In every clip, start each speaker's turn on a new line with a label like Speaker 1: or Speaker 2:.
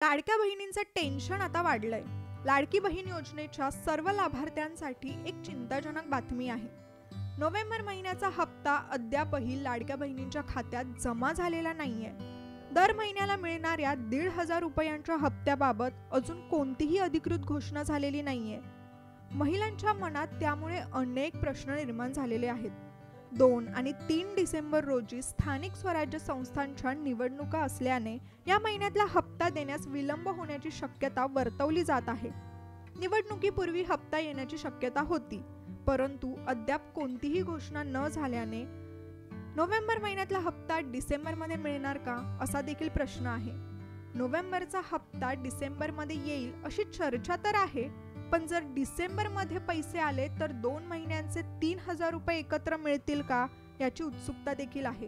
Speaker 1: लाडक्या बहिणींचं टेन्शन आता वाढलंय. लाडकी बहीण योजनेच्या सर्व लाभार्थ्यांसाठी एक चिंताजनक बातमी आहे. नोव्हेंबर महिन्याचा हप्ता अद्यापही लाडक्या बहिणींच्या खात्यात जमा झालेला नाहीये. दर महिन्याला मिळणाऱ्या 1,500 रुपयांच्या हप्त्याबाबत अजून कोणतीही अधिकृत घोषणा झालेली नाहीये. महिलांच्या मनात त्यामुळे अनेक प्रश्न निर्माण झालेले आहेत. 2 आणि 3 डिसेंबर रोजी स्थानिक स्वराज्य संस्थांच्या निवडणुका असल्याने या महिन्यातला हप्ता देण्यास विलंब होण्याची शक्यता वर्तवली जात आहे. निवडणुकीपूर्वी हप्ता येण्याची शक्यता होती, परंतु अद्याप कोणतीही घोषणा न झाल्याने नोव्हेंबर महिन्यातला हप्ता डिसेंबरमध्ये मिळणार का, असा देखील प्रश्न आहे. नोव्हेंबरचा हप्ता डिसेंबरमध्ये येईल अशी चर्चा तर आहे, पण जर डिसेंबरमध्ये पैसे आले तर 2 महिन्यांचे 3,000 रुपये एकत्र मिळतील का, याची उत्सुकता देखील आहे.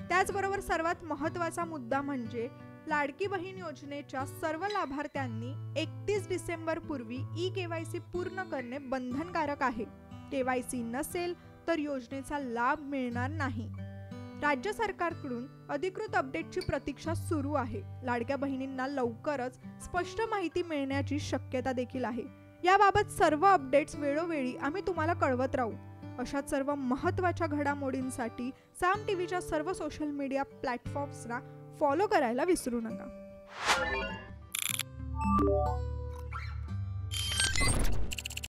Speaker 1: त्याचबरोबर सर्वात महत्त्वाचा मुद्दा म्हणजे लाडकी बहीण योजनेच्या सर्व लाभार्थ्यांनी 31 डिसेंबर पूर्वी ई-केवायसी पूर्ण करणे बंधनकारक आहे. केवायसी नसेल तर योजनेचा लाभ मिळणार नाही. राज्य सरकारकडून अधिकृत अपडेटची प्रतीक्षा सुरू आहे. लाडक्या बहिणींना लवकरच स्पष्ट माहिती मिळण्याची शक्यता देखील आहे. याबाबत सर्व अपडेट्स वेळोवेळी आम्ही तुम्हाला कळवत राहू. अशाच सर्व महत्त्वाच्या घडामोडींसाठी साम टीव्हीच्या सर्व सोशल मीडिया प्लॅटफॉर्म्सला फॉलो करायला विसरू नका.